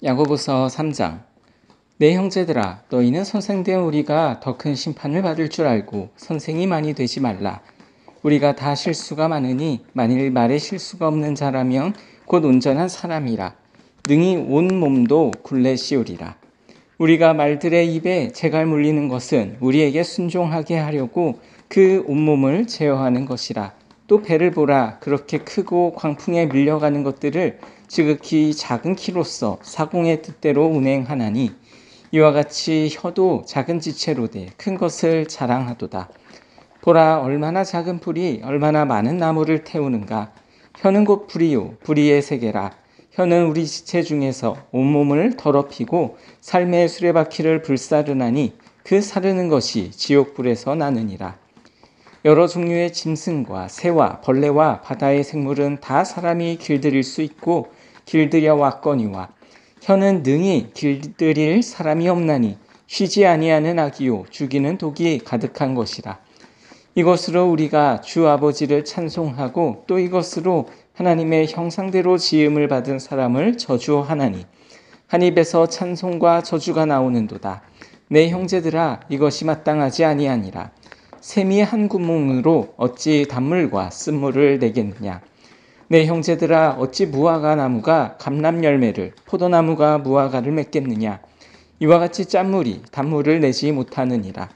야고보서 3장. 내 형제들아, 너희는 선생된 우리가 더 큰 심판을 받을 줄 알고 선생이 많이 되지 말라. 우리가 다 실수가 많으니 만일 말에 실수가 없는 자라면 곧 온전한 사람이라. 능히 온 몸도 굴레 씌우리라. 우리가 말들의 입에 재갈 물리는 것은 우리에게 순종하게 하려고 그 온몸을 제어하는 것이라. 또 배를 보라. 그렇게 크고 광풍에 밀려가는 것들을 지극히 작은 키로서 사공의 뜻대로 운행하나니 이와 같이 혀도 작은 지체로 돼 큰 것을 자랑하도다. 보라, 얼마나 작은 불이 얼마나 많은 나무를 태우는가. 혀는 곧 불이요 불의의 세계라. 혀는 우리 지체 중에서 온몸을 더럽히고 삶의 수레바퀴를 불사르나니 그 사르는 것이 지옥불에서 나느니라. 여러 종류의 짐승과 새와 벌레와 바다의 생물은 다 사람이 길들일 수 있고 길들여 왔거니와 혀는 능히 길들일 사람이 없나니 쉬지 아니하는 악이요 죽이는 독이 가득한 것이라. 이것으로 우리가 주 아버지를 찬송하고 또 이것으로 하나님의 형상대로 지음을 받은 사람을 저주하나니 한 입에서 찬송과 저주가 나오는도다. 내 형제들아, 이것이 마땅하지 아니하니라. 샘이 한 구멍으로 어찌 단물과 쓴물을 내겠느냐. 내 형제들아, 어찌 무화과 나무가 감람 열매를 포도나무가 무화과를 맺겠느냐. 이와 같이 짠물이 단물을 내지 못하느니라.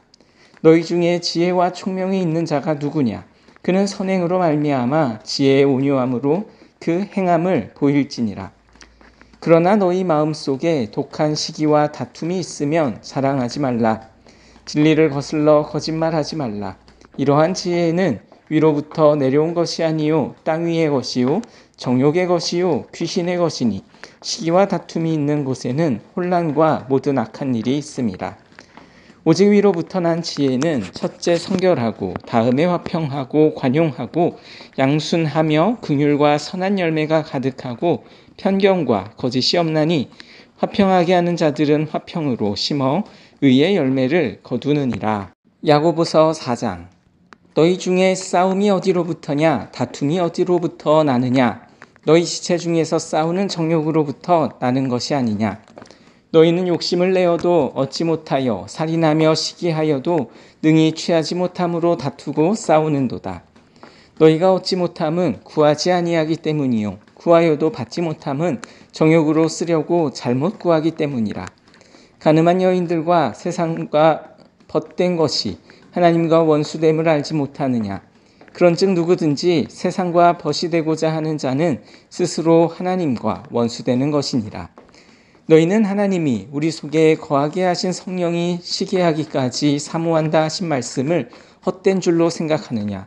너희 중에 지혜와 총명이 있는 자가 누구냐. 그는 선행으로 말미암아 지혜의 온유함으로 그 행함을 보일지니라. 그러나 너희 마음속에 독한 시기와 다툼이 있으면 자랑하지 말라. 진리를 거슬러 거짓말하지 말라. 이러한 지혜는 위로부터 내려온 것이 아니요 땅 위의 것이요 정욕의 것이요 귀신의 것이니 시기와 다툼이 있는 곳에는 혼란과 모든 악한 일이 있음이라. 오직 위로부터 난 지혜는 첫째 성결하고 다음에 화평하고 관용하고 양순하며 긍휼과 선한 열매가 가득하고 편견과 거짓이 없나니 화평하게 하는 자들은 화평으로 심어 의의 열매를 거두느니라. 야고보서 4장. 너희 중에 싸움이 어디로부터냐 다툼이 어디로부터 나느냐. 너희 지체 중에서 싸우는 정욕으로부터 나는 것이 아니냐. 너희는 욕심을 내어도 얻지 못하여 살인하며 시기하여도 능히 취하지 못함으로 다투고 싸우는도다. 너희가 얻지 못함은 구하지 아니하기 때문이요 구하여도 받지 못함은 정욕으로 쓰려고 잘못 구하기 때문이라. 가늠한 여인들과 세상과 벗된 것이 하나님과 원수됨을 알지 못하느냐. 그런즉 누구든지 세상과 벗이 되고자 하는 자는 스스로 하나님과 원수되는 것이니라. 너희는 하나님이 우리 속에 거하게 하신 성령이 시기하기까지 사모한다 하신 말씀을 헛된 줄로 생각하느냐.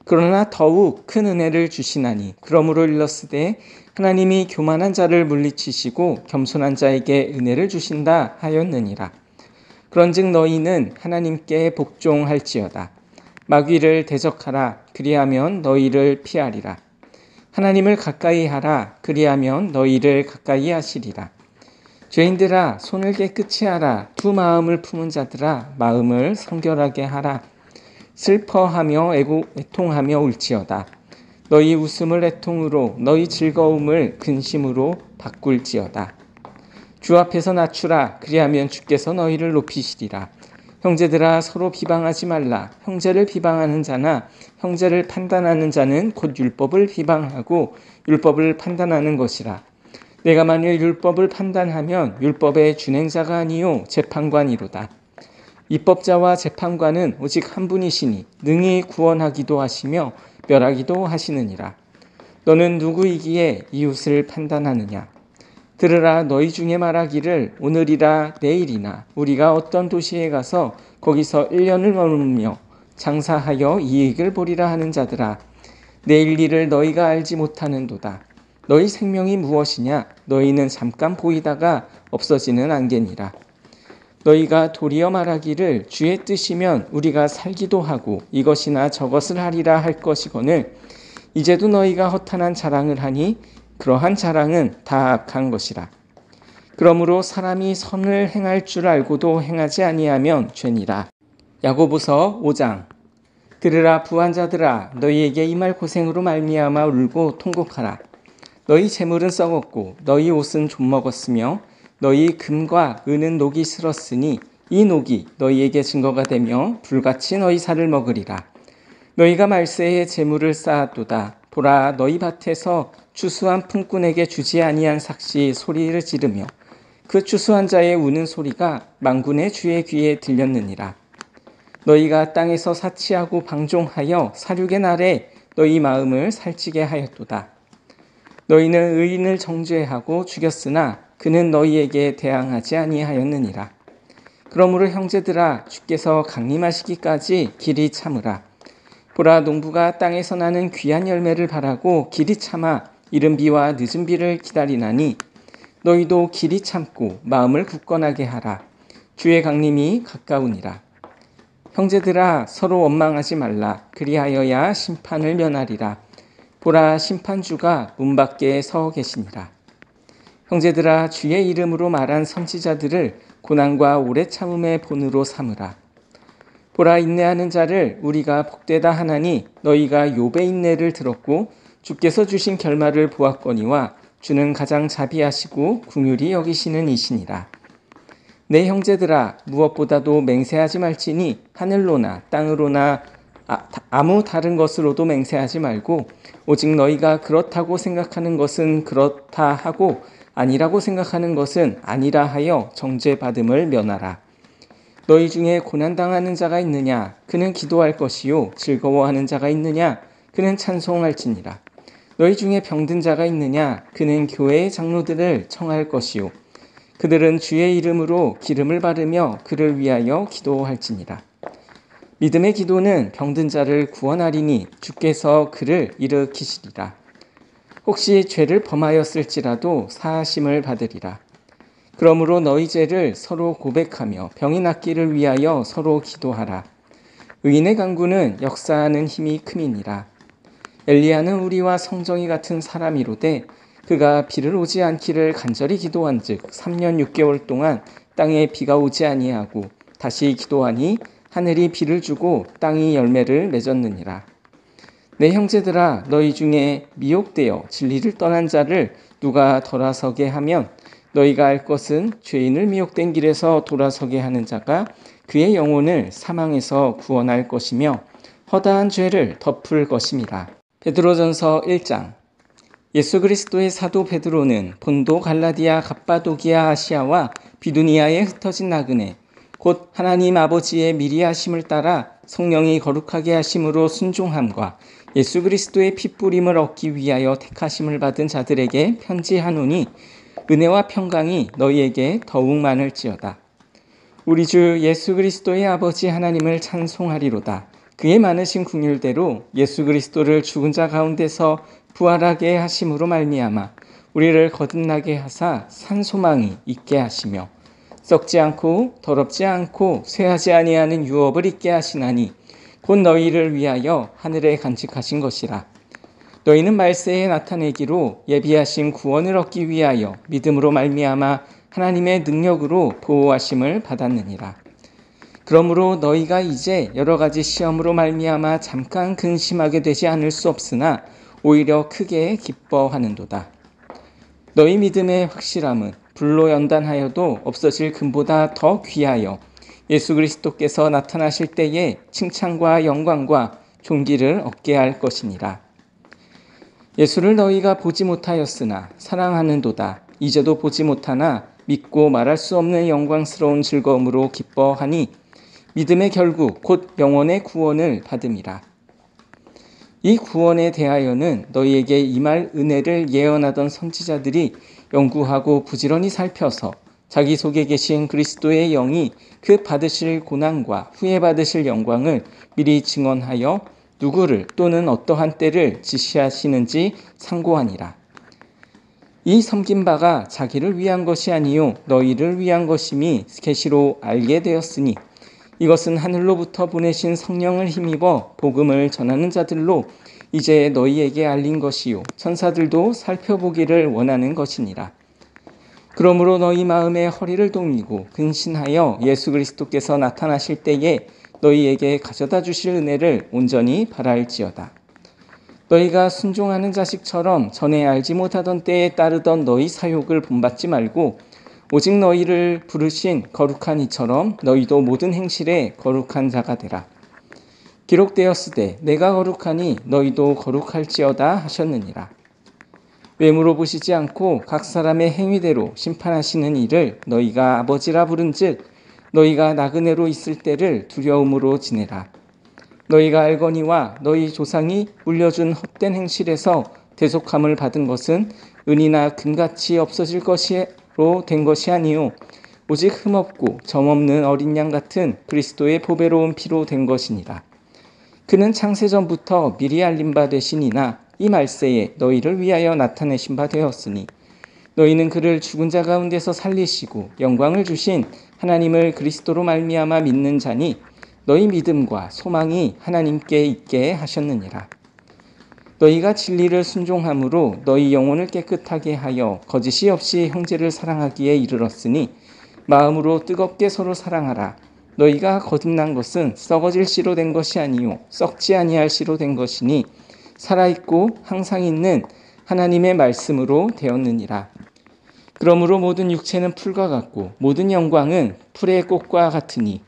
그러나 더욱 큰 은혜를 주시나니 그러므로 일렀으되 하나님이 교만한 자를 물리치시고 겸손한 자에게 은혜를 주신다 하였느니라. 그런즉 너희는 하나님께 복종할지어다. 마귀를 대적하라. 그리하면 너희를 피하리라. 하나님을 가까이 하라. 그리하면 너희를 가까이 하시리라. 죄인들아, 손을 깨끗이 하라. 두 마음을 품은 자들아, 마음을 성결하게 하라. 슬퍼하며 애통하며 울지어다. 너희 웃음을 애통으로 너희 즐거움을 근심으로 바꿀지어다. 주 앞에서 낮추라. 그리하면 주께서 너희를 높이시리라. 형제들아, 서로 비방하지 말라. 형제를 비방하는 자나 형제를 판단하는 자는 곧 율법을 비방하고 율법을 판단하는 것이라. 내가 만일 율법을 판단하면 율법의 준행자가 아니요 재판관이로다. 입법자와 재판관은 오직 한 분이시니 능히 구원하기도 하시며 멸하기도 하시느니라. 너는 누구이기에 이웃을 판단하느냐. 들으라. 너희 중에 말하기를 오늘이라 내일이나 우리가 어떤 도시에 가서 거기서 1년을 머물며 장사하여 이익을 보리라 하는 자들아, 내일 일을 너희가 알지 못하는도다. 너희 생명이 무엇이냐. 너희는 잠깐 보이다가 없어지는 안개니라. 너희가 도리어 말하기를 주의 뜻이면 우리가 살기도 하고 이것이나 저것을 하리라 할 것이거늘 이제도 너희가 허탄한 자랑을 하니 그러한 자랑은 다 악한 것이라. 그러므로 사람이 선을 행할 줄 알고도 행하지 아니하면 죄니라. 야고보서 5장. 들으라. 부한자들아, 너희에게 임할 고생으로 말미암아 울고 통곡하라. 너희 재물은 썩었고 너희 옷은 좀 먹었으며 너희 금과 은은 녹이 슬었으니 이 녹이 너희에게 증거가 되며 불같이 너희 살을 먹으리라. 너희가 말세에 재물을 쌓았도다. 보라, 너희 밭에서 추수한 품꾼에게 주지 아니한 삭시 소리를 지르며 그 추수한 자의 우는 소리가 만군의 주의 귀에 들렸느니라. 너희가 땅에서 사치하고 방종하여 살육의 날에 너희 마음을 살찌게 하였도다. 너희는 의인을 정죄하고 죽였으나 그는 너희에게 대항하지 아니하였느니라. 그러므로 형제들아, 주께서 강림하시기까지 길이 참으라. 보라, 농부가 땅에서 나는 귀한 열매를 바라고 길이 참아 이른 비와 늦은 비를 기다리나니 너희도 길이 참고 마음을 굳건하게 하라. 주의 강림이 가까우니라. 형제들아, 서로 원망하지 말라. 그리하여야 심판을 면하리라. 보라, 심판주가 문 밖에 서 계시니라. 형제들아, 주의 이름으로 말한 선지자들을 고난과 오래 참음의 본으로 삼으라. 보라, 인내하는 자를 우리가 복되다 하나니 너희가 욥의 인내를 들었고 주께서 주신 결말을 보았거니와 주는 가장 자비하시고 긍휼히 여기시는 이시니라. 내 형제들아, 무엇보다도 맹세하지 말지니 하늘로나 땅으로나 아무 다른 것으로도 맹세하지 말고 오직 너희가 그렇다고 생각하는 것은 그렇다 하고 아니라고 생각하는 것은 아니라 하여 정죄받음을 면하라. 너희 중에 고난당하는 자가 있느냐? 그는 기도할 것이요. 즐거워하는 자가 있느냐? 그는 찬송할지니라. 너희 중에 병든 자가 있느냐? 그는 교회의 장로들을 청할 것이요. 그들은 주의 이름으로 기름을 바르며 그를 위하여 기도할지니라. 믿음의 기도는 병든 자를 구원하리니 주께서 그를 일으키시리라. 혹시 죄를 범하였을지라도 사하심을 받으리라. 그러므로 너희 죄를 서로 고백하며 병이 낫기를 위하여 서로 기도하라. 의인의 간구는 역사하는 힘이 큼이니라. 엘리야는 우리와 성정이 같은 사람이로되 그가 비를 오지 않기를 간절히 기도한즉 3년 6개월 동안 땅에 비가 오지 아니하고 다시 기도하니 하늘이 비를 주고 땅이 열매를 맺었느니라. 내 형제들아, 너희 중에 미혹되어 진리를 떠난 자를 누가 돌아서게 하면 너희가 알 것은 죄인을 미혹된 길에서 돌아서게 하는 자가 그의 영혼을 사망에서 구원할 것이며 허다한 죄를 덮을 것임이라. 베드로전서 1장. 예수 그리스도의 사도 베드로는 본도, 갈라디아, 갑바도기아, 아시아와 비두니아에 흩어진 나그네 곧 하나님 아버지의 미리 하심을 따라 성령이 거룩하게 하심으로 순종함과 예수 그리스도의 핏부림을 얻기 위하여 택하심을 받은 자들에게 편지하노니 은혜와 평강이 너희에게 더욱 많을지어다. 우리 주 예수 그리스도의 아버지 하나님을 찬송하리로다. 그의 많으신 긍휼대로 예수 그리스도를 죽은 자 가운데서 부활하게 하심으로 말미암아 우리를 거듭나게 하사 산 소망이 있게 하시며 썩지 않고 더럽지 않고 쇠하지 아니하는 유업을 있게 하시나니 곧 너희를 위하여 하늘에 간직하신 것이라. 너희는 말세에 나타내기로 예비하신 구원을 얻기 위하여 믿음으로 말미암아 하나님의 능력으로 보호하심을 받았느니라. 그러므로 너희가 이제 여러 가지 시험으로 말미암아 잠깐 근심하게 되지 않을 수 없으나 오히려 크게 기뻐하는도다. 너희 믿음의 확실함은 불로 연단하여도 없어질 금보다 더 귀하여 예수 그리스도께서 나타나실 때에 칭찬과 영광과 존귀를 얻게 할 것이니라. 예수를 너희가 보지 못하였으나 사랑하는도다. 이제도 보지 못하나 믿고 말할 수 없는 영광스러운 즐거움으로 기뻐하니 믿음의 결국 곧 영혼의 구원을 받음이라. 이 구원에 대하여는 너희에게 임할 은혜를 예언하던 선지자들이 연구하고 부지런히 살펴서 자기 속에 계신 그리스도의 영이 그 받으실 고난과 후에 받으실 영광을 미리 증언하여 누구를 또는 어떠한 때를 지시하시는지 상고하니라. 이 섬긴 바가 자기를 위한 것이 아니요 너희를 위한 것임이 계시로 알게 되었으니 이것은 하늘로부터 보내신 성령을 힘입어 복음을 전하는 자들로 이제 너희에게 알린 것이요 천사들도 살펴보기를 원하는 것이니라. 그러므로 너희 마음에 허리를 동이고 근신하여 예수 그리스도께서 나타나실 때에 너희에게 가져다 주실 은혜를 온전히 바랄지어다. 너희가 순종하는 자식처럼 전에 알지 못하던 때에 따르던 너희 사욕을 본받지 말고 오직 너희를 부르신 거룩한 이처럼 너희도 모든 행실에 거룩한 자가 되라. 기록되었으되 내가 거룩하니 너희도 거룩할지어다 하셨느니라. 외모로 보시지 않고 각 사람의 행위대로 심판하시는 이를 너희가 아버지라 부른즉 너희가 나그네로 있을 때를 두려움으로 지내라. 너희가 알거니와 너희 조상이 물려준 헛된 행실에서 대속함을 받은 것은 은이나 금같이 없어질 것으로 된 것이 아니요 오직 흠없고 점없는 어린 양 같은 그리스도의 보배로운 피로 된 것이니라. 그는 창세전부터 미리 알린 바 되시니나 이 말세에 너희를 위하여 나타내신 바 되었으니 너희는 그를 죽은 자 가운데서 살리시고 영광을 주신 하나님을 그리스도로 말미암아 믿는 자니 너희 믿음과 소망이 하나님께 있게 하셨느니라. 너희가 진리를 순종함으로 너희 영혼을 깨끗하게 하여 거짓이 없이 형제를 사랑하기에 이르렀으니 마음으로 뜨겁게 서로 사랑하라. 너희가 거듭난 것은 썩어질 씨로 된 것이 아니요 썩지 아니할 씨로 된 것이니 살아있고 항상 있는 하나님의 말씀으로 되었느니라. 그러므로 모든 육체는 풀과 같고 모든 영광은 풀의 꽃과 같으니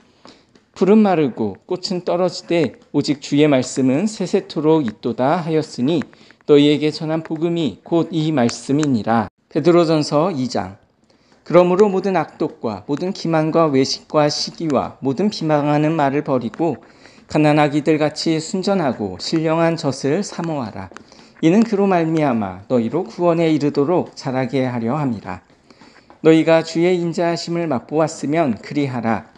풀은 마르고 꽃은 떨어지되 오직 주의 말씀은 세세토록 있도다 하였으니 너희에게 전한 복음이 곧 이 말씀이니라. 베드로전서 2장. 그러므로 모든 악독과 모든 기만과 외식과 시기와 모든 비방하는 말을 버리고 가난아기들 같이 순전하고 신령한 젖을 사모하라. 이는 그로 말미암아 너희로 구원에 이르도록 자라게 하려 함이라. 너희가 주의 인자하심을 맛보았으면 그리하라.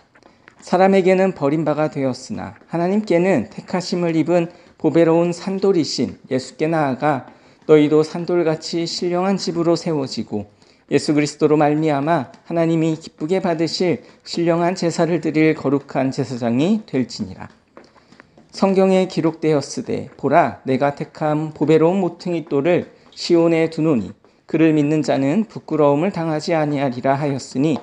사람에게는 버림바가 되었으나 하나님께는 택하심을 입은 보배로운 산돌이신 예수께 나아가 너희도 산돌같이 신령한 집으로 세워지고 예수 그리스도로 말미암아 하나님이 기쁘게 받으실 신령한 제사를 드릴 거룩한 제사장이 될지니라. 성경에 기록되었으되 보라 내가 택한 보배로운 모퉁이 돌을 시온에 두노니 그를 믿는 자는 부끄러움을 당하지 아니하리라 하였으니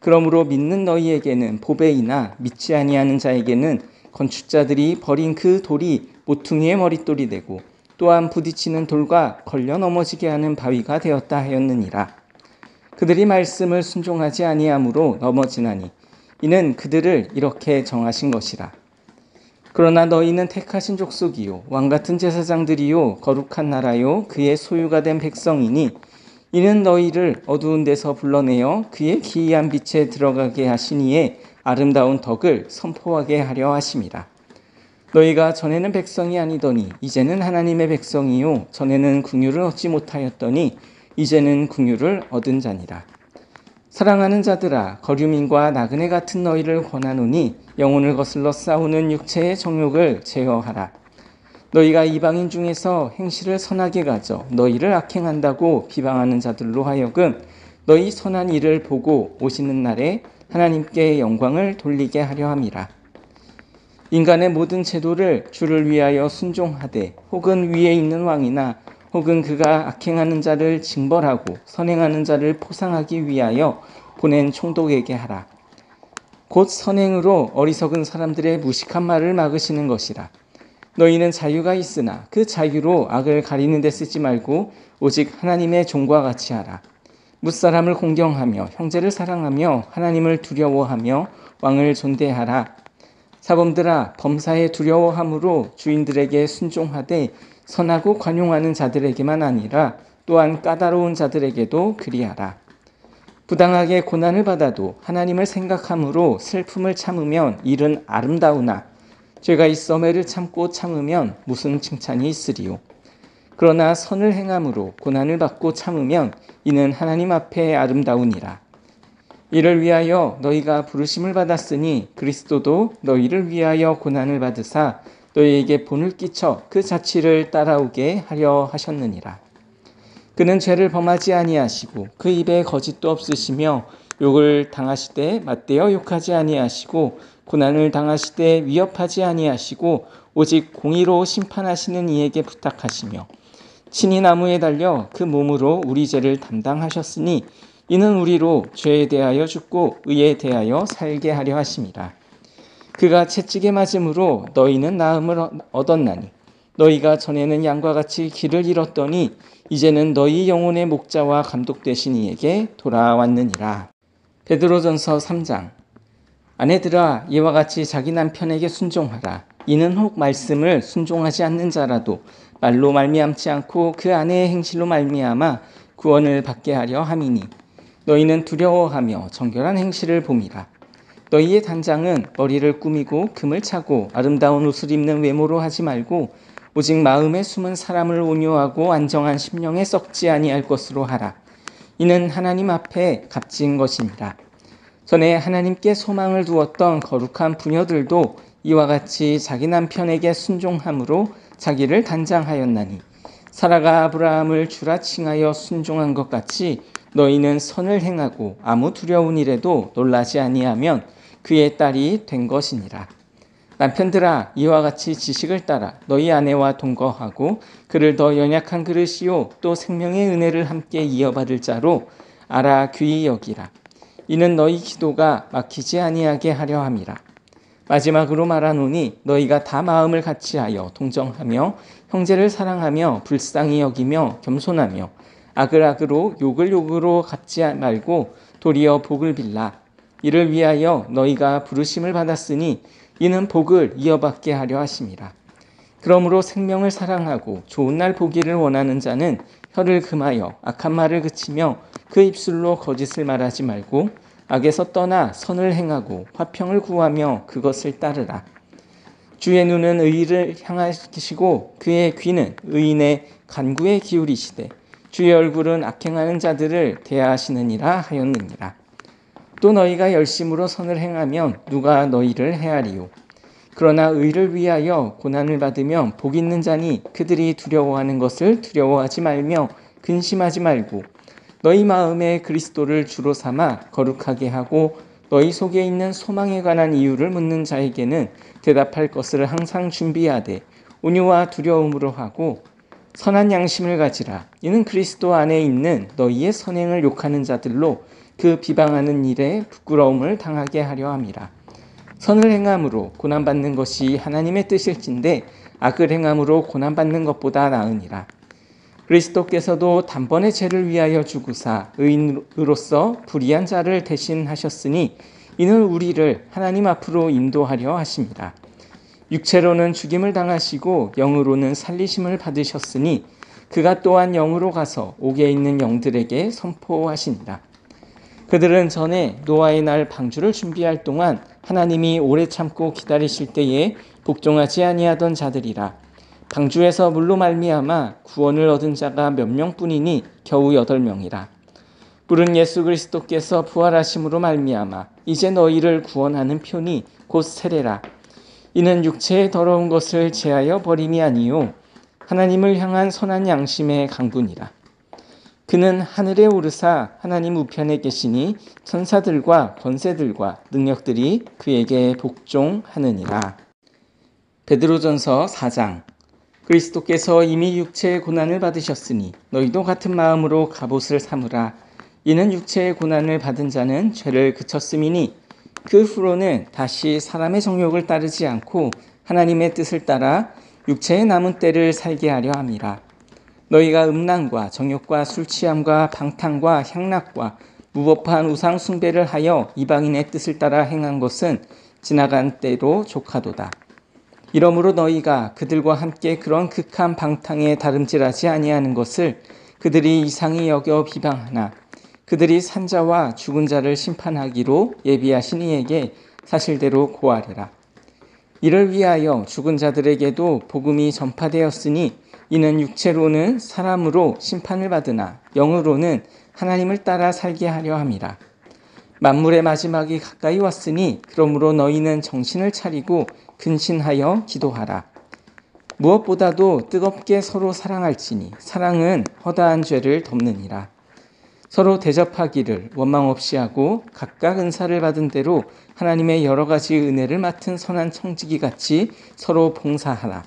그러므로 믿는 너희에게는 보배이나 믿지 아니하는 자에게는 건축자들이 버린 그 돌이 모퉁이의 머릿돌이 되고 또한 부딪히는 돌과 걸려 넘어지게 하는 바위가 되었다 하였느니라. 그들이 말씀을 순종하지 아니하므로 넘어지나니 이는 그들을 이렇게 정하신 것이라. 그러나 너희는 택하신 족속이요 왕같은 제사장들이요 거룩한 나라요 그의 소유가 된 백성이니 이는 너희를 어두운 데서 불러내어 그의 기이한 빛에 들어가게 하시니에 아름다운 덕을 선포하게 하려 하심이라. 너희가 전에는 백성이 아니더니 이제는 하나님의 백성이요 전에는 긍휼을 얻지 못하였더니 이제는 긍휼을 얻은 자니라. 사랑하는 자들아 거류민과 나그네 같은 너희를 권하노니 영혼을 거슬러 싸우는 육체의 정욕을 제어하라. 너희가 이방인 중에서 행실을 선하게 가져 너희를 악행한다고 비방하는 자들로 하여금 너희 선한 일을 보고 오시는 날에 하나님께 영광을 돌리게 하려 함이라. 인간의 모든 제도를 주를 위하여 순종하되 혹은 위에 있는 왕이나 혹은 그가 악행하는 자를 징벌하고 선행하는 자를 포상하기 위하여 보낸 총독에게 하라. 곧 선행으로 어리석은 사람들의 무식한 말을 막으시는 것이라. 너희는 자유가 있으나 그 자유로 악을 가리는 데 쓰지 말고 오직 하나님의 종과 같이 하라. 무사람을 공경하며 형제를 사랑하며 하나님을 두려워하며 왕을 존대하라. 사범들아 범사에 두려워함으로 주인들에게 순종하되 선하고 관용하는 자들에게만 아니라 또한 까다로운 자들에게도 그리하라. 부당하게 고난을 받아도 하나님을 생각함으로 슬픔을 참으면 일은 아름다우나 죄가 있어 매를 참고 참으면 무슨 칭찬이 있으리요. 그러나 선을 행함으로 고난을 받고 참으면 이는 하나님 앞에 아름다우니라. 이를 위하여 너희가 부르심을 받았으니 그리스도도 너희를 위하여 고난을 받으사 너희에게 본을 끼쳐 그 자취를 따라오게 하려 하셨느니라. 그는 죄를 범하지 아니하시고 그 입에 거짓도 없으시며 욕을 당하시되 맞대어 욕하지 아니하시고 고난을 당하시되 위협하지 아니하시고 오직 공의로 심판하시는 이에게 부탁하시며 친히 나무에 달려 그 몸으로 우리 죄를 담당하셨으니 이는 우리로 죄에 대하여 죽고 의에 대하여 살게 하려 하심이라. 그가 채찍에 맞음으로 너희는 나음을 얻었나니 너희가 전에는 양과 같이 길을 잃었더니 이제는 너희 영혼의 목자와 감독되신 이에게 돌아왔느니라. 베드로전서 3장. 아내들아 이와 같이 자기 남편에게 순종하라. 이는 혹 말씀을 순종하지 않는 자라도 말로 말미암지 않고 그 아내의 행실로 말미암아 구원을 받게 하려 함이니 너희는 두려워하며 정결한 행실을 봄이라. 너희의 단장은 머리를 꾸미고 금을 차고 아름다운 옷을 입는 외모로 하지 말고 오직 마음에 숨은 사람을 온유하고 안정한 심령에 썩지 아니할 것으로 하라. 이는 하나님 앞에 값진 것이니라. 전에 하나님께 소망을 두었던 거룩한 부녀들도 이와 같이 자기 남편에게 순종함으로 자기를 단장하였나니 사라가 아브라함을 주라 칭하여 순종한 것 같이 너희는 선을 행하고 아무 두려운 일에도 놀라지 아니하면 그의 딸이 된 것이니라. 남편들아 이와 같이 지식을 따라 너희 아내와 동거하고 그를 더 연약한 그릇이요 또 생명의 은혜를 함께 이어받을 자로 알아 귀히 여기라. 이는 너희 기도가 막히지 아니하게 하려 함이라. 마지막으로 말하노니 너희가 다 마음을 같이하여 동정하며 형제를 사랑하며 불쌍히 여기며 겸손하며 악을 악으로 욕을 욕으로 갚지 말고 도리어 복을 빌라. 이를 위하여 너희가 부르심을 받았으니 이는 복을 이어받게 하려 하심이라. 그러므로 생명을 사랑하고 좋은 날 보기를 원하는 자는 혀를 금하여 악한 말을 그치며 그 입술로 거짓을 말하지 말고 악에서 떠나 선을 행하고 화평을 구하며 그것을 따르라. 주의 눈은 의를 향하시고 그의 귀는 의인의 간구에 기울이시되 주의 얼굴은 악행하는 자들을 대하시느니라 하였느니라. 또 너희가 열심으로 선을 행하면 누가 너희를 헤아리요. 그러나 의를 위하여 고난을 받으면 복 있는 자니 그들이 두려워하는 것을 두려워하지 말며 근심하지 말고 너희 마음에 그리스도를 주로 삼아 거룩하게 하고 너희 속에 있는 소망에 관한 이유를 묻는 자에게는 대답할 것을 항상 준비하되 온유와 두려움으로 하고 선한 양심을 가지라. 이는 그리스도 안에 있는 너희의 선행을 욕하는 자들로 그 비방하는 일에 부끄러움을 당하게 하려 함이라. 선을 행함으로 고난받는 것이 하나님의 뜻일진데 악을 행함으로 고난받는 것보다 나으니라. 그리스도께서도 단번에 죄를 위하여 죽으사 의인으로서 불의한 자를 대신하셨으니 이는 우리를 하나님 앞으로 인도하려 하심이라. 육체로는 죽임을 당하시고 영으로는 살리심을 받으셨으니 그가 또한 영으로 가서 옥에 있는 영들에게 선포하시니라. 그들은 전에 노아의 날 방주를 준비할 동안 하나님이 오래 참고 기다리실 때에 복종하지 아니하던 자들이라. 방주에서 물로 말미암아 구원을 얻은 자가 몇 명뿐이니 겨우 8명이라. 물은 예수 그리스도께서 부활하심으로 말미암아 이제 너희를 구원하는 표니 곧 세례라. 이는 육체의 더러운 것을 제하여 버림이 아니요 하나님을 향한 선한 양심의 강분이라. 그는 하늘에 오르사 하나님 우편에 계시니 천사들과 권세들과 능력들이 그에게 복종하느니라. 베드로전서 4장. 그리스도께서 이미 육체의 고난을 받으셨으니 너희도 같은 마음으로 갑옷을 삼으라. 이는 육체의 고난을 받은 자는 죄를 그쳤음이니 그 후로는 다시 사람의 정욕을 따르지 않고 하나님의 뜻을 따라 육체의 남은 때를 살게 하려 함이라. 너희가 음란과 정욕과 술취함과 방탕과 향락과 무법한 우상 숭배를 하여 이방인의 뜻을 따라 행한 것은 지나간 때로 족하도다. 이러므로 너희가 그들과 함께 그런 극한 방탕에 다름질하지 아니하는 것을 그들이 이상히 여겨 비방하나 그들이 산자와 죽은 자를 심판하기로 예비하신 이에게 사실대로 고하리라. 이를 위하여 죽은 자들에게도 복음이 전파되었으니 이는 육체로는 사람으로 심판을 받으나 영으로는 하나님을 따라 살게 하려 함이라. 만물의 마지막이 가까이 왔으니 그러므로 너희는 정신을 차리고 근신하여 기도하라. 무엇보다도 뜨겁게 서로 사랑할지니 사랑은 허다한 죄를 덮느니라. 서로 대접하기를 원망 없이 하고 각각 은사를 받은 대로 하나님의 여러 가지 은혜를 맡은 선한 청지기 같이 서로 봉사하라.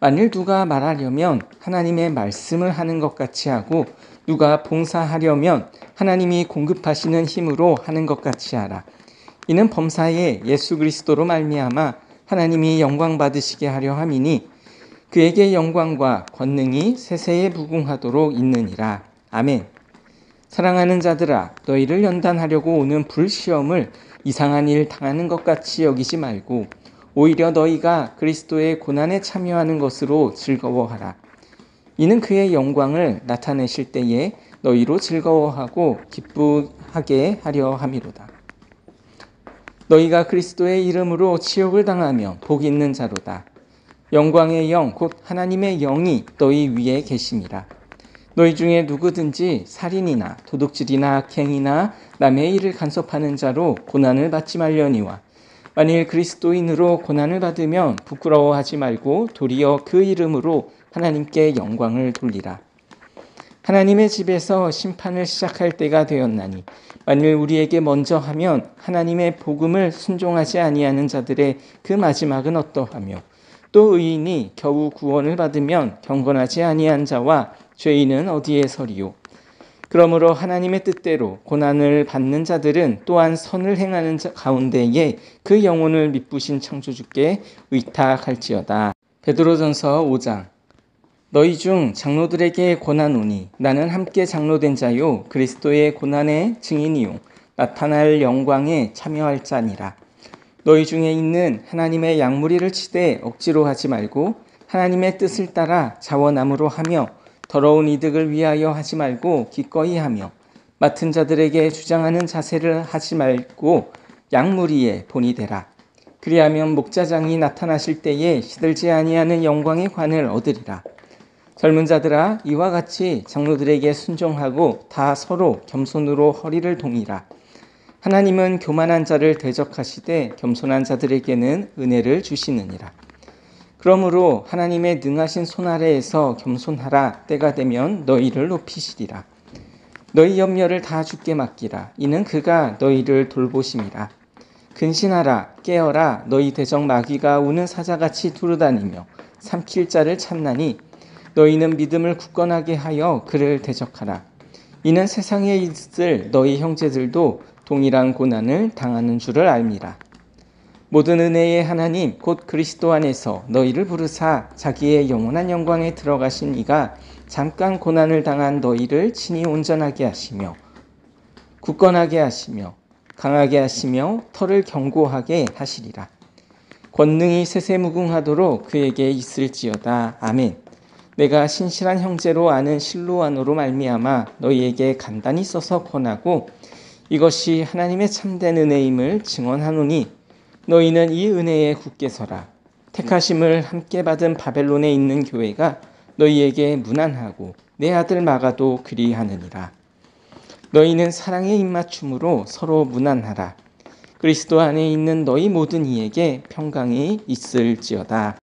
만일 누가 말하려면 하나님의 말씀을 하는 것 같이 하고 누가 봉사하려면 하나님이 공급하시는 힘으로 하는 것 같이 하라. 이는 범사에 예수 그리스도로 말미암아 하나님이 영광 받으시게 하려 함이니 그에게 영광과 권능이 세세에 무궁하도록 있느니라. 아멘. 사랑하는 자들아, 너희를 연단하려고 오는 불시험을 이상한 일 당하는 것 같이 여기지 말고 오히려 너희가 그리스도의 고난에 참여하는 것으로 즐거워하라. 이는 그의 영광을 나타내실 때에 너희로 즐거워하고 기쁘하게 하려 함이로다. 너희가 그리스도의 이름으로 치욕을 당하면 복 있는 자로다. 영광의 영 곧 하나님의 영이 너희 위에 계심이라. 너희 중에 누구든지 살인이나 도둑질이나 악행이나 남의 일을 간섭하는 자로 고난을 받지 말려니와 만일 그리스도인으로 고난을 받으면 부끄러워하지 말고 도리어 그 이름으로 하나님께 영광을 돌리라. 하나님의 집에서 심판을 시작할 때가 되었나니 만일 우리에게 먼저 하면 하나님의 복음을 순종하지 아니하는 자들의 그 마지막은 어떠하며 또 의인이 겨우 구원을 받으면 경건하지 아니한 자와 죄인은 어디에 서리요. 그러므로 하나님의 뜻대로 고난을 받는 자들은 또한 선을 행하는 가운데에 그 영혼을 미쁘신 창조주께 의탁할지어다. 베드로전서 5장. 너희 중 장로들에게 권하노니 나는 함께 장로된 자요 그리스도의 고난의 증인이요 나타날 영광에 참여할 자니라. 너희 중에 있는 하나님의 양무리를 치되 억지로 하지 말고 하나님의 뜻을 따라 자원함으로 하며 더러운 이득을 위하여 하지 말고 기꺼이 하며 맡은 자들에게 주장하는 자세를 하지 말고 양무리에 본이 되라. 그리하면 목자장이 나타나실 때에 시들지 아니하는 영광의 관을 얻으리라. 젊은 자들아 이와 같이 장로들에게 순종하고 다 서로 겸손으로 허리를 동이라. 하나님은 교만한 자를 대적하시되 겸손한 자들에게는 은혜를 주시느니라. 그러므로 하나님의 능하신 손 아래에서 겸손하라. 때가 되면 너희를 높이시리라. 너희 염려를 다 주께 맡기라. 이는 그가 너희를 돌보심이라. 근신하라. 깨어라. 너희 대적 마귀가 우는 사자같이 두루다니며 삼킬 자를 찾나니 너희는 믿음을 굳건하게 하여 그를 대적하라. 이는 세상에 있을 너희 형제들도 동일한 고난을 당하는 줄을 알미라. 모든 은혜의 하나님 곧 그리스도 안에서 너희를 부르사 자기의 영원한 영광에 들어가신 이가 잠깐 고난을 당한 너희를 친히 온전하게 하시며 굳건하게 하시며 강하게 하시며 털을 견고하게 하시리라. 권능이 세세무궁하도록 그에게 있을지어다. 아멘. 내가 신실한 형제로 아는 실로아노로 말미암아 너희에게 간단히 써서 권하고 이것이 하나님의 참된 은혜임을 증언하노니 너희는 이 은혜에 굳게 서라. 택하심을 함께 받은 바벨론에 있는 교회가 너희에게 무난하고 내 아들 마가도 그리하느니라. 너희는 사랑의 입맞춤으로 서로 무난하라. 그리스도 안에 있는 너희 모든 이에게 평강이 있을지어다.